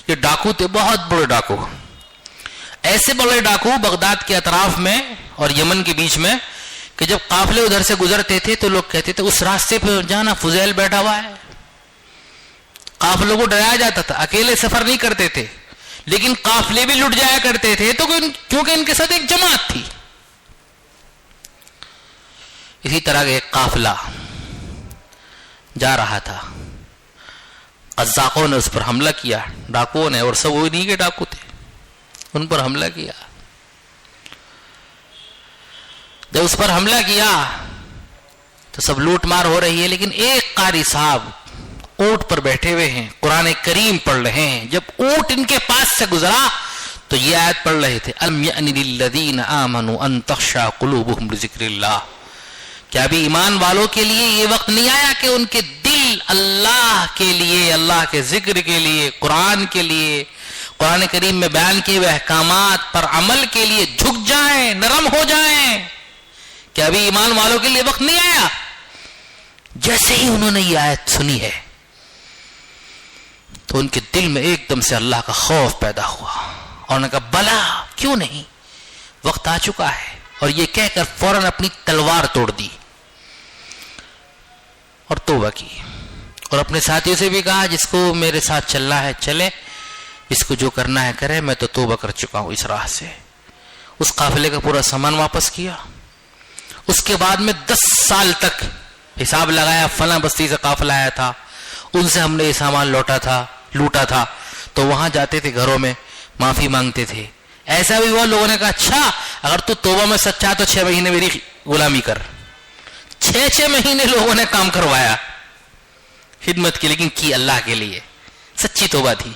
یہ ڈاکو تھے، بہت بڑے ڈاکو، ایسے بڑے ڈاکو بغداد کے اطراف میں اور یمن کے بیچ میں کہ جب قافلے ادھر سے گزرتے تھے تو لوگ کہتے تھے اس راستے پہ جانا فضیل بیٹھا ہوا ہے، قافلوں کو ڈرایا جاتا تھا، اکیلے سفر نہیں کرتے تھے، لیکن قافلے بھی لٹ جایا کرتے تھے تو کیونکہ ان کے ساتھ ایک جماعت تھی۔ اسی طرح کا ایک قافلہ جا رہا تھا، قزاقوں نے اس پر حملہ کیا، ڈاکوؤں نے، اور سب وہ نہیں کے ڈاکو تھے، ان پر حملہ کیا۔ جب اس پر حملہ کیا تو سب لوٹ مار ہو رہی ہے، لیکن ایک قاری صاحب اونٹ پر بیٹھے ہوئے ہیں، قرآن کریم پڑھ رہے ہیں۔ جب اونٹ ان کے پاس سے گزرا تو یہ آیت پڑھ رہے تھے، الم یأن للذین آمنوا ان تخشع قلوبهم لذکر اللہ، کیا ابھی ایمان والوں کے لیے یہ وقت نہیں آیا کہ ان کے دل اللہ کے لیے، اللہ کے ذکر کے لیے، قرآن کے لیے، قرآن کریم میں بیان کیے ہوئے احکامات پر عمل کے لیے جھک جائیں، نرم ہو جائیں؟ کیا ابھی ایمان والوں کے لیے وقت نہیں آیا؟ جیسے ہی انہوں نے یہ آیت سنی ہے تو ان کے دل میں ایک دم سے اللہ کا خوف پیدا ہوا، اور انہوں نے کہا بلا کیوں نہیں، وقت آ چکا ہے، اور یہ کہہ کر فوراً اپنی تلوار توڑ دی اور توبہ کی، اور اپنے ساتھیوں سے بھی کہا جس کو میرے ساتھ چلنا ہے چلے، جس کو جو کرنا ہے کرے، میں تو توبہ کر چکا ہوں اس راہ سے۔ اس قافلے کا پورا سامان واپس کیا۔ اس کے بعد میں 10 سال تک حساب لگایا، فلاں بستی سے قافلہ آیا تھا، ان سے ہم نے یہ سامان لوٹا تھا، تو وہاں جاتے تھے، گھروں میں معافی مانگتے تھے۔ ایسا بھی ہوا لوگوں نے کہا اچھا اگر تو توبہ میں سچا تو 6 مہینے میری غلامی کر۔ 6 مہینے لوگوں نے کام کروایا، خدمت کی، لیکن کی اللہ کے لیے، سچی توبہ تھی۔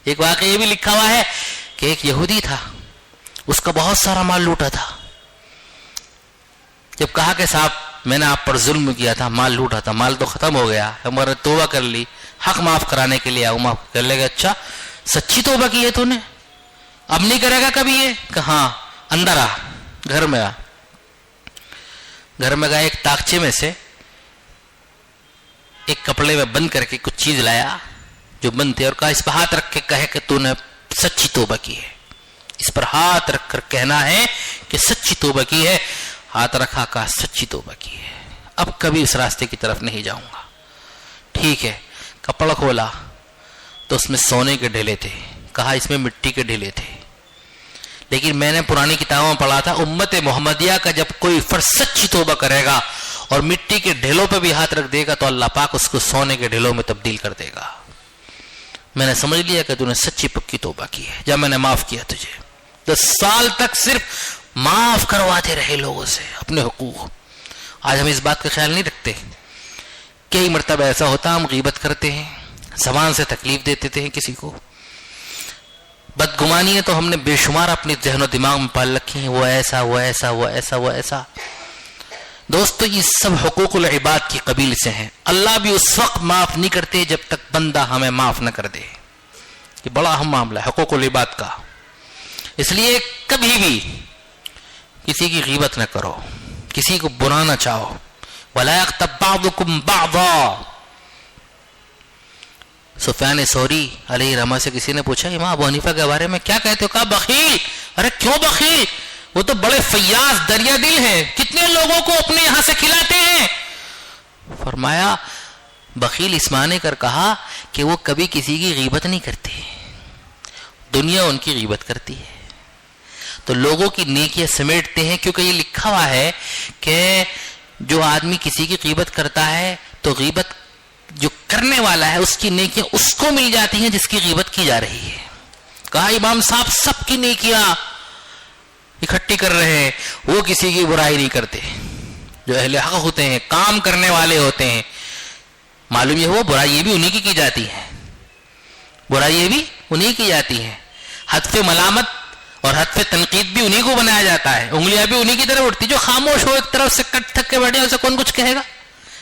ایک واقعہ یہ بھی لکھا ہوا ہے کہ ایک یہودی تھا، اس کا بہت سارا مال لوٹا تھا۔ جب کہا کہ صاحب میں نے آپ پر ظلم کیا تھا، مال لوٹا تھا، مال تو ختم ہو گیا، ہمارے توبہ کر لی، حق معاف کرانے کے لیے آؤ، معاف کر لے گا۔ اچھا سچی توبہ کی ہے تو نے، اب نہیں کرے گا کبھی یہ؟ کہ ہاں، اندر آ، گھر میں آ۔ گھر میں گیا، ایک تاکچے میں سے ایک کپڑے میں بند کر کے کچھ چیز لایا جو بند تھے، اور کہا اس پر ہاتھ رکھ کے کہے کہ تو نے سچی توبہ کی ہے، اس پر ہاتھ رکھ کر کہنا ہے کہ سچی توبہ کی ہے۔ ہاتھ رکھا، کہا سچی توبہ کی ہے، اب کبھی اس راستے کی طرف نہیں جاؤں گا۔ ٹھیک ہے، کپڑا کھولا تو اس میں سونے کے ڈھیلے تھے، کہا اس میں مٹی کے ڈھیلے تھے، لیکن میں نے پرانی کتابوں میں پڑھا تھا امت محمدیہ کا جب کوئی فرد سچی توبہ کرے گا اور مٹی کے ڈھیلوں پہ بھی ہاتھ رکھ دے گا تو اللہ پاک اس کو سونے کے ڈھیلوں میں تبدیل کر دے گا۔ میں نے سمجھ لیا کہ تو نے سچی پکی توبہ کی ہے، جب میں نے معاف کیا تجھے۔ 10 سال تک صرف معاف کرواتے رہے لوگوں سے اپنے حقوق۔ آج ہم اس بات کا خیال نہیں رکھتے، کئی مرتبہ ایسا ہوتا ہم غیبت کرتے ہیں، زبان سے تکلیف دیتے ہیں کسی کو، بدگمانی ہے تو ہم نے بے شمار اپنے ذہن و دماغ میں پال رکھی ہیں، وہ ایسا وہ ایسا وہ ایسا وہ ایسا۔ دوستو یہ سب حقوق العباد کی قبیل سے ہیں۔ اللہ بھی اس وقت معاف نہیں کرتے جب تک بندہ ہمیں معاف نہ کر دے۔ یہ بڑا اہم معاملہ ہے حقوق العباد کا، اس لیے کبھی بھی کسی کی غیبت نہ کرو، کسی کو برا نہ چاہو۔ وَلَا يَغْتَبْ بَعْضُكُمْ بَعْضًا۔ سفیان ثوری علیہ رحمہ سے کسی نے پوچھا امام ابو حنیفہ کے بارے میں کیا کہتے ہو؟ کہا بخیل۔ ارے کیوں بخیل؟ وہ تو بڑے فیاض دریا دل ہیں، کتنے لوگوں کو اپنے یہاں سے کھلاتے ہیں۔ فرمایا بخیل اس معنی کر کہا کہ وہ کبھی کسی کی غیبت نہیں کرتے، دنیا ان کی غیبت کرتی ہے، تو لوگوں کی نیکیاں سمیٹتے ہیں، کیونکہ یہ لکھا ہوا ہے کہ جو آدمی کسی کی غیبت کرتا ہے تو غیبت جو کرنے والا ہے اس کی نیکیاں اس کو مل جاتی ہیں جس کی غیبت کی جا رہی ہے۔ کہا امام صاحب سب کی نیکیاں اکٹھی کر رہے ہیں، وہ کسی کی برائی نہیں کرتے، جو اہل حق ہوتے ہیں، کام کرنے والے ہوتے ہیں، معلوم یہ وہ برائی بھی انہی کی جاتی ہے، برائی بھی انہی کی جاتی ہے، حذف ملامت اور حذف تنقید بھی انہی کو بنایا جاتا ہے، انگلیاں بھی انہی کی طرف اٹھتی، جو خاموش ہو ایک طرف سے کٹ تھک کے بیٹھے اسے کون کچھ کہے گا،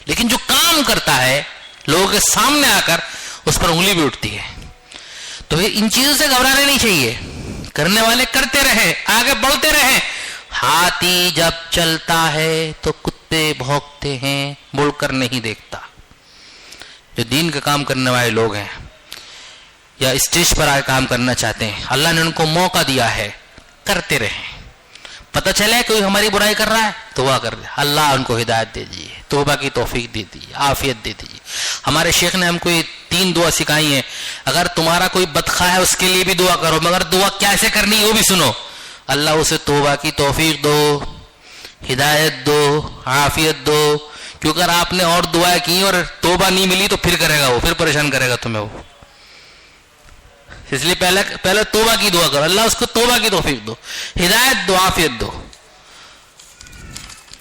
لیکن جو کام کرتا ہے لوگوں کے سامنے آ کر اس پر انگلی بھی اٹھتی ہے۔ تو ان چیزوں سے گھبرانا نہیں چاہیے، کرنے والے کرتے رہیں, آگے بڑھتے رہیں. ہاتھی جب چلتا ہے تو کتے بھونکتے ہیں, مڑ کر نہیں دیکھتا. جو دین کا کام کرنے والے لوگ ہیں یا اسٹیج پر آ کام کرنا چاہتے ہیں, اللہ نے ان کو موقع دیا ہے, کرتے رہیں. پتہ چلے کوئی ہماری برائی کر رہا ہے, دعا کر دے, اللہ ان کو ہدایت دے دیجیے, توبہ کی توفیق دے دیجیے, عافیت دے دیجیے. ہمارے شیخ نے ہم کو یہ 3 دعا سکھائی ہیں. اگر تمہارا کوئی بدخواہ ہے اس کے لیے بھی دعا کرو, مگر دعا کیسے کرنی ہے وہ بھی سنو. اللہ اسے توبہ کی توفیق دو, ہدایت دو, عافیت دو. کیونکہ اگر آپ نے اور دعائیں کی اور توبہ نہیں ملی تو پھر کرے گا وہ, پھر پریشان کرے گا تمہیں وہ. اس لیے پہلے توبہ کی دعا کرو, اللہ اس کو توبہ کی توفیق دو, ہدایت دو, عافیت دو.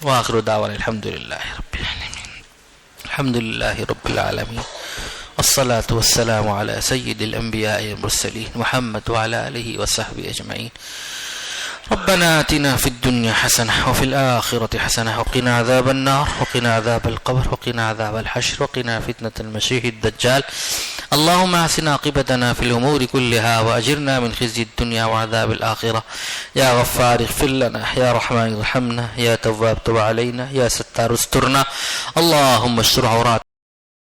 وآخر دعوانا الحمدللہ رب العالمین. الحمدللہ رب العالمین, والصلاة والسلام على سید الانبیاء والمرسلین محمد وعلى آلہ وصحبہ اجمعین. ربنا آتنا في الدنيا حسنة وفي الآخرة حسنة وقنا عذاب النار وقنا عذاب القبر وقنا عذاب الحشر وقنا فتنة المسيح الدجال. اللهم احسن عاقبتنا في الأمور كلها وأجرنا من خزي الدنيا وعذاب الآخرة. يا غفار اغفر لنا, يا رحمن ارحمنا, يا تواب تب علينا, يا ستار استرنا. اللهم استر عوراتنا